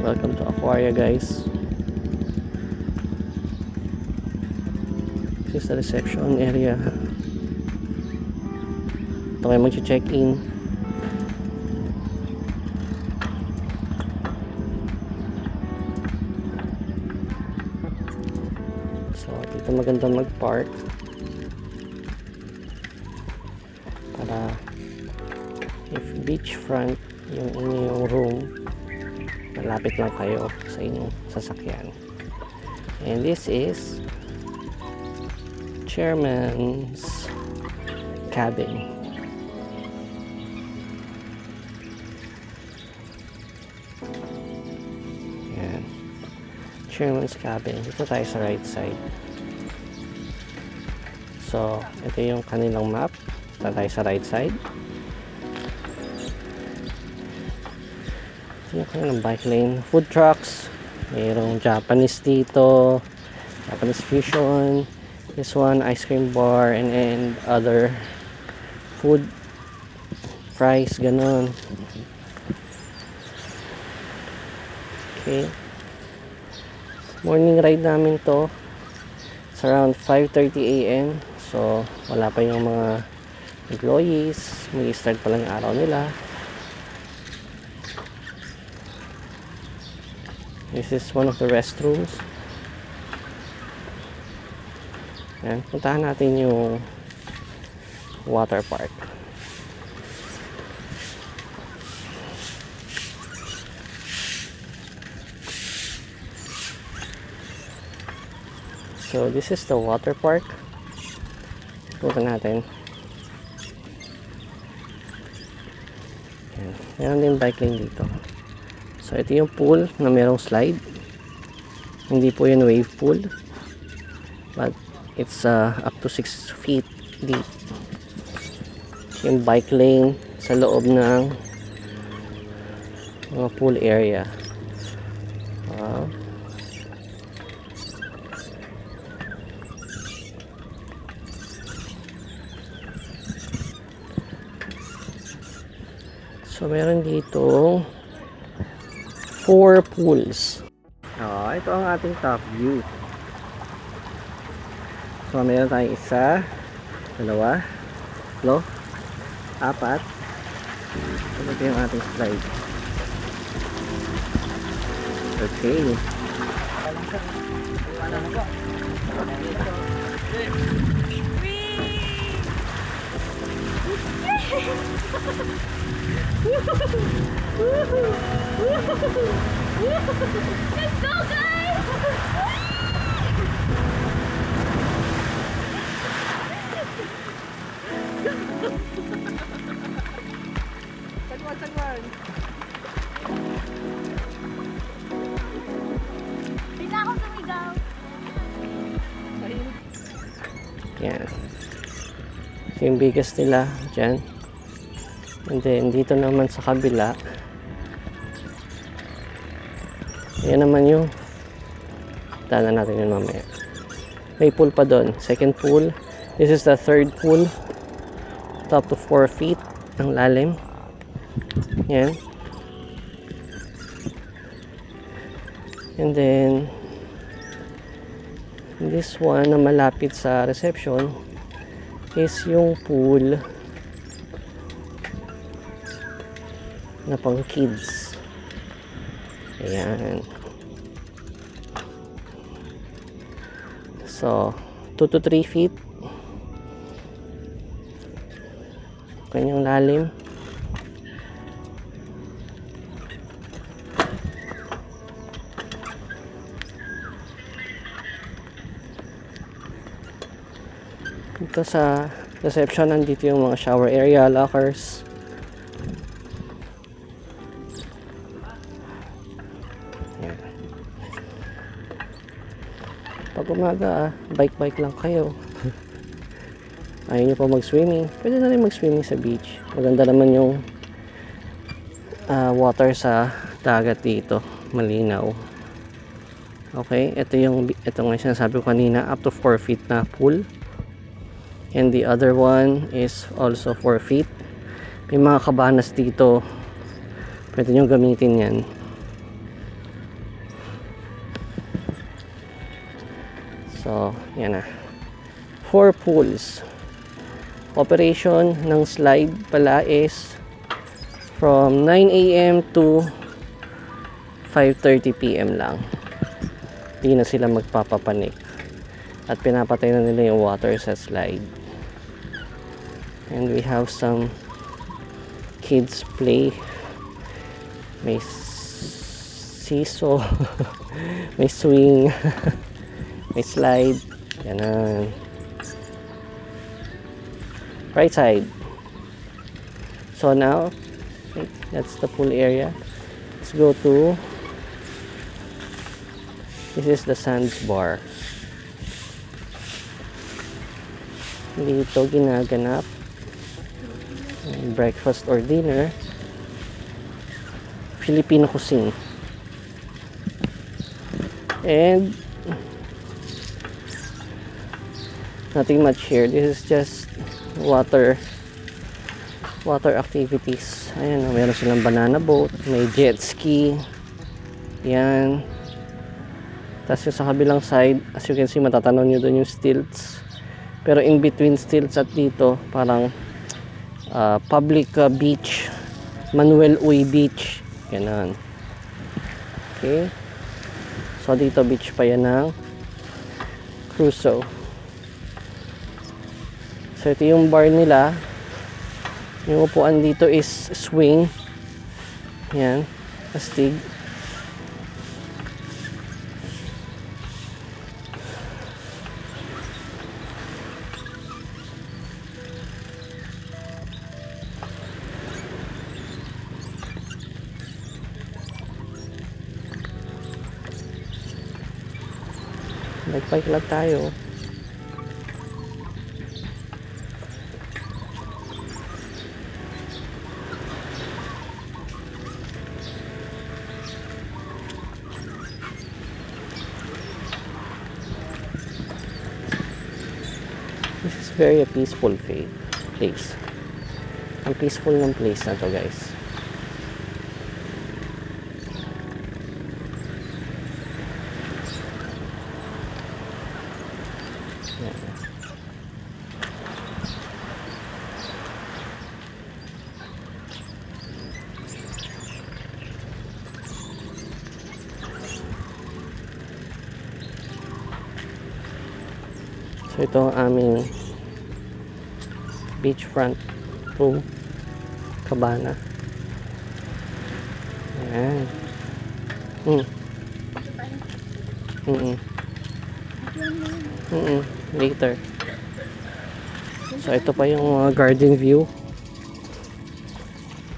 Welcome to Aquaria, guys. This is the reception area. Ito kayo mag-check-in. So dito maganda mag-park para if beachfront yung inyong room, malapit lang kayo sa inyong sasakyan. And this is chairman's cabin. Yan. Chairman's cabin. Dito tayo sa right side. So ito yung kanilang map. Dito tayo sa right side. Ito yung kanilang bike lane. Food trucks. Mayroong Japanese dito. Japanese fusion. This one, ice cream bar, and other food, fries, ganon. Okay. Morning ride namin to. It's around 5:30 AM. So, wala pa yung mga employees. Mag-start pa lang yung araw nila. This is one of the restrooms. Yan, puntahan natin yung water park. So this is the water park. Punta natin. Yan, meron din bike lane dito. So ito yung pool na merong slide. Hindi po yun wave pool, but it's up to 6 feet deep. Yung bike lane sa loob ng mga pool area. So meron dito 4 pools. Ito ang ating top view. So meron tayong isa, dalawa, tatlo, apat. Ito yung ating slide. Okay. Let's go, guys! Sagwan. Hindi na ako sumigaw. Yan. Ito yung biggest nila dyan. And then dito naman sa kabila, yan naman yung daanan natin yun mamaya. May pool pa doon. Second pool. This is the third pool. Up to 4 feet ang lalim. Yan. And then this one na malapit sa reception is yung pool na pang kids. Ayan. So 2 to 3 feet kanyang lalim. Dito sa reception, nandito yung mga shower area, lockers. Yan. Pag umaga, bike lang kayo. Ayaw nyo pa mag-swimming, pwede na rin mag-swimming sa beach. Maganda naman yung water sa dagat dito, malinaw. Okay, ito nga sinasabi ko kanina, up to 4 feet na pool. And the other one is also 4 feet. May mga cabanas dito, pwede nyo gamitin yan. So, yan na. 4 pools. Operation ng slide pala is from 9 a.m. to 5:30 p.m. lang. Di na sila magpapapanik. At pinapatay na nila yung water sa slide. And we have some kids play. May seesaw. May swing. May slide. Ganun. Right side. So now, that's the pool area. Let's go to, this is the sands bar. Dito ginaganap breakfast or dinner, Filipino cuisine. And nothing much here. This is just water activities. Ayan, meron silang banana boat, may jet ski. Yan. Tapos yung sa kabilang side, as you can see, matatanaw nyo doon yung stilts. Pero in between stilts at dito, parang public beach, Manuel Uy Beach. Ganun. Okay. So dito beach pa yan ng Crusoe. So ito yung bar nila. Yung upuan dito is swing. Yan. Astig. Nag-bike lang tayo. This is very a peaceful place. Ang peaceful ng place na to, guys. So ito ang aming beachfront room, cabana. Ayan. Later. So ito pa yung garden view.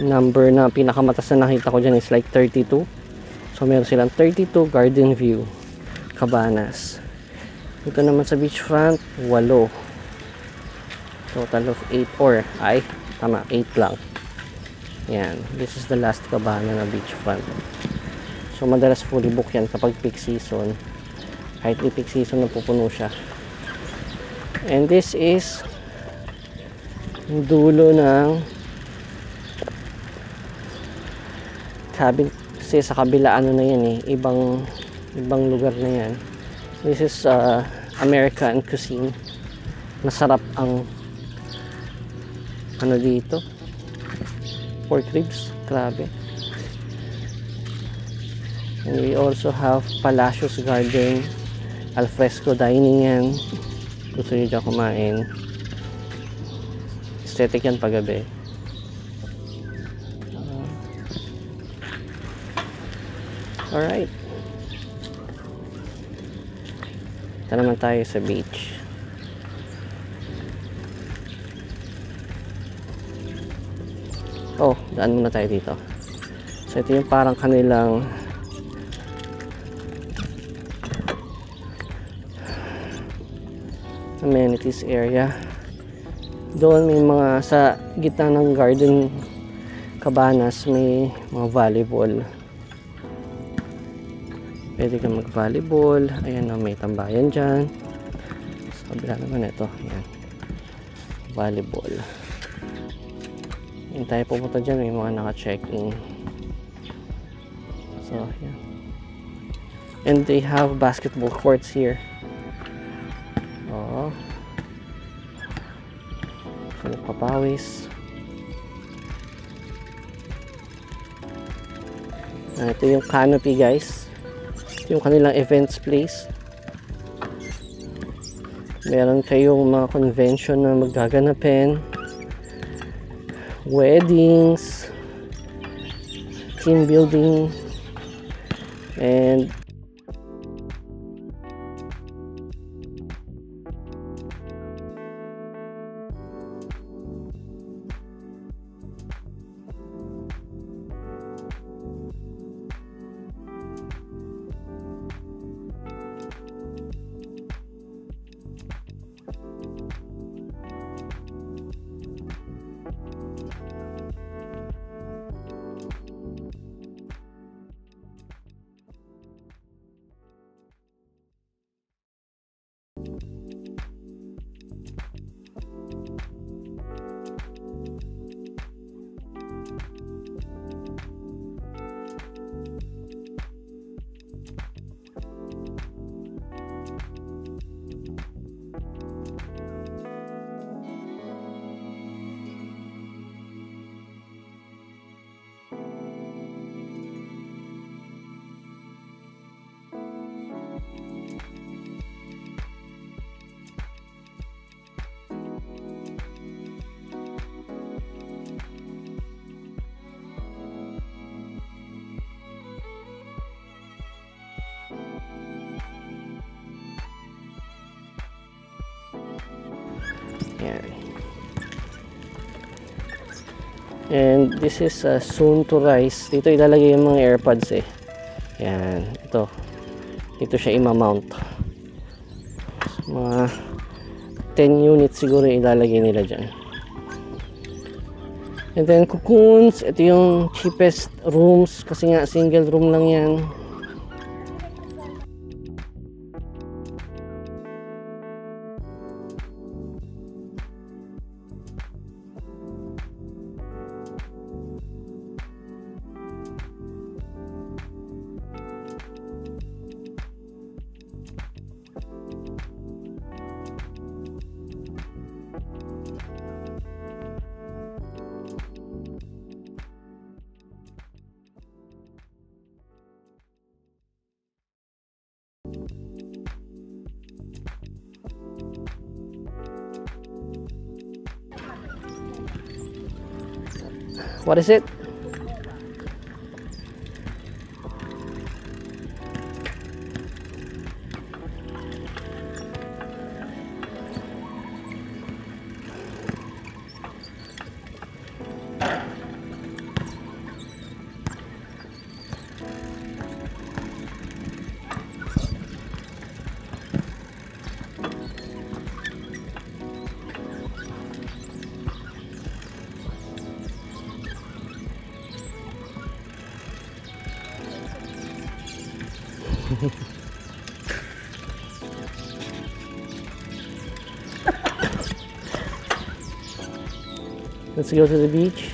Number na pinakamatas na nakita ko dyan is like 32. So meron silang 32 garden view cabanas. Ito naman sa beachfront, 8. Total of 8 or, tama, 8 lang. Yan, this is the last cabana na beachfront. So madalas fully book yan kapag peak season. Kahit di peak season, napupuno siya. And this is yung dulo ng cabin. Kasi sa kabila ano na yan ibang lugar na yan. This is American cuisine. Masarap ang ano dito, pork ribs, grabe. And we also have Palacios Garden, alfresco dining yan. Gusto nyo dyan kumain, aesthetic yan paggabi. Alright, ito naman tayo sa beach. Oh, daan muna tayo dito. So ito yung parang kanilang amenities area. Doon may mga, sa gitna ng garden cabanas, may mga volleyball. Pwede kang mag-volleyball. Ayan o, may tambayan dyan. Sa kabila naman ito. Ayan. Volleyball. Ayan tayo pupunta dyan. May mga naka-check-in. So, ayan. And they have basketball courts here. Oo. So, papawis. Ito yung canopy, guys. Ito yung kanilang events place. Meron kayong mga convention na magaganapin, weddings, team building, and yan. And this is soon to rise. Dito ilalagay yung mga AirPods eh. Yan, ito. Dito siya i-mount. Mga 10 units siguro ilalagay nila dyan. And then cocoons, ito yung cheapest rooms kasi nga single room lang yan. What is it? Let's go to the beach.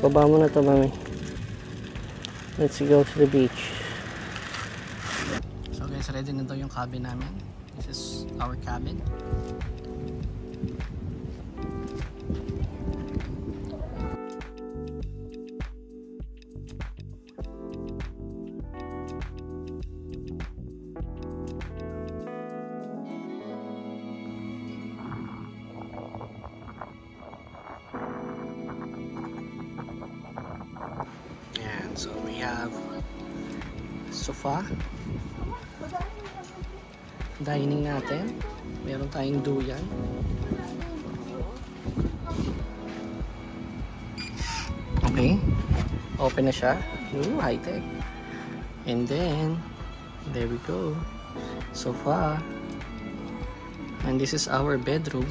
Baba mo na to, mami. Let's go to the beach. So guys, ready na to yung cabin namin. This is our cabin. So we have sofa, dining natin, meron tayong duyan, Okay. Open na siya. Ooh, high-tech. And then, there we go. Sofa. And this is our bedroom.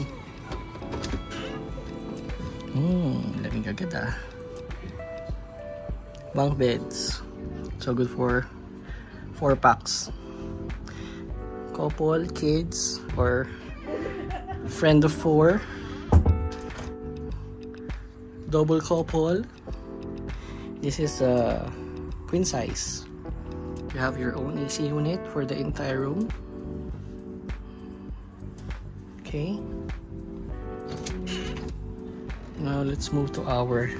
Lamig agad ah. Bunk beds. So good for 4 packs. Couple, kids, or friend of 4. Double couple. This is a queen size. You have your own AC unit for the entire room. Okay. Now let's move to our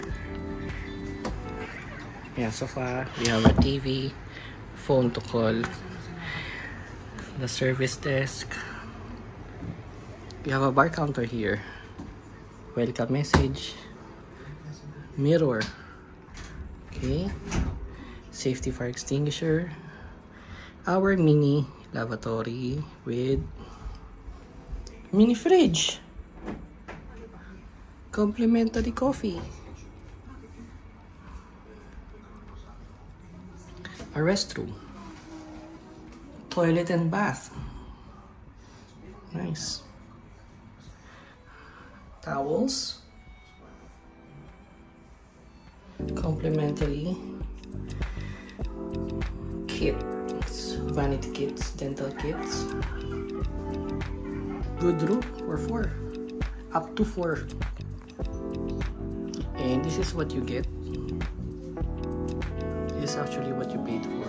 sofa. We have a TV, phone to call, the service desk. We have a bar counter here. Welcome message. Mirror. Okay. Safety fire extinguisher. Our mini lavatory with mini fridge. Complimentary coffee. A restroom. Toilet and bath. Nice. Towels. Complimentary kits, vanity kits, dental kits. Good room for 4, up to 4. And this is what you get. This is actually what you paid for.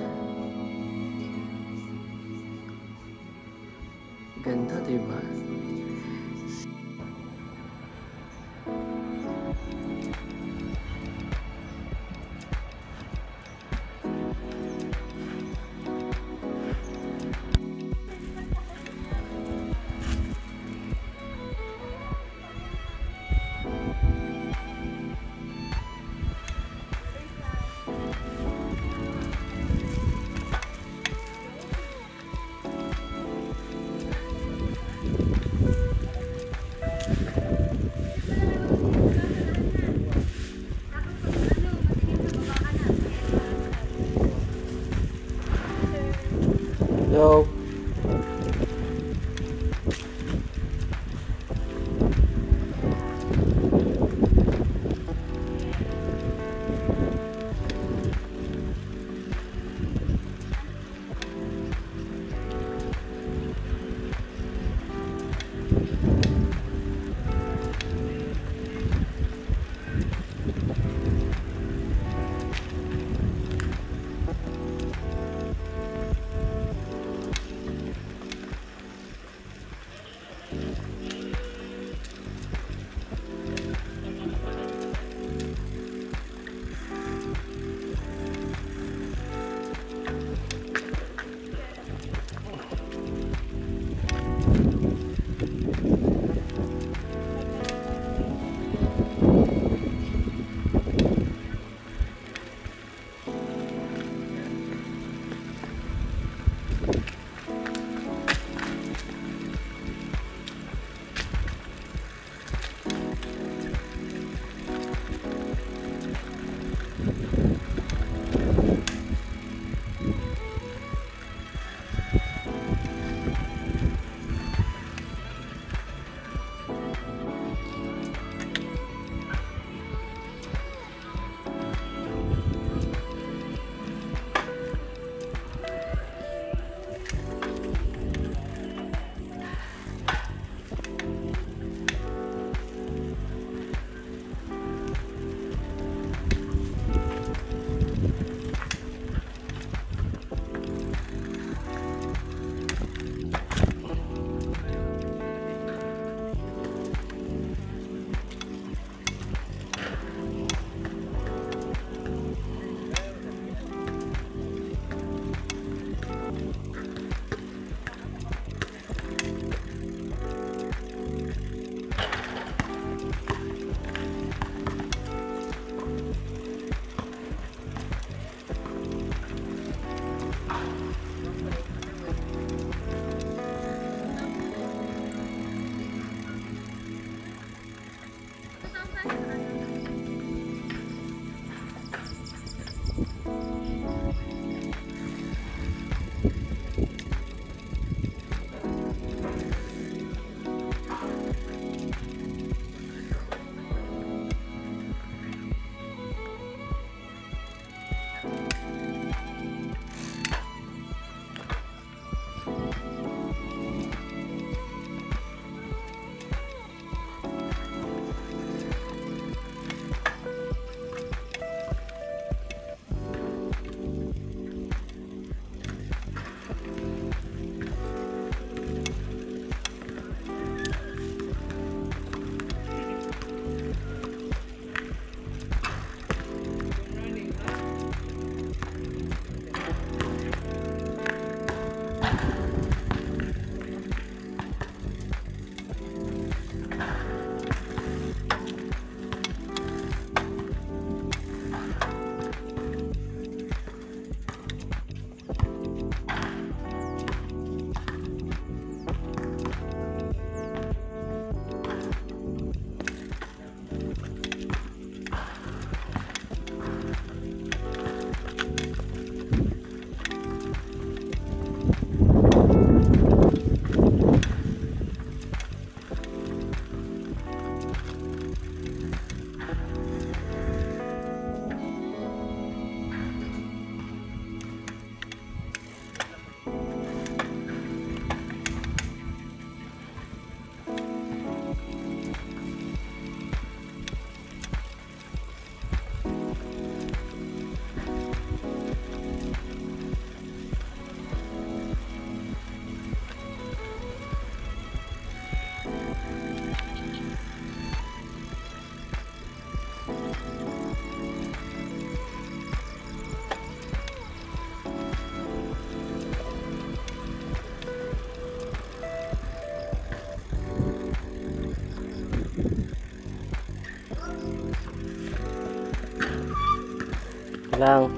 Ganda, diba? Yo. lang.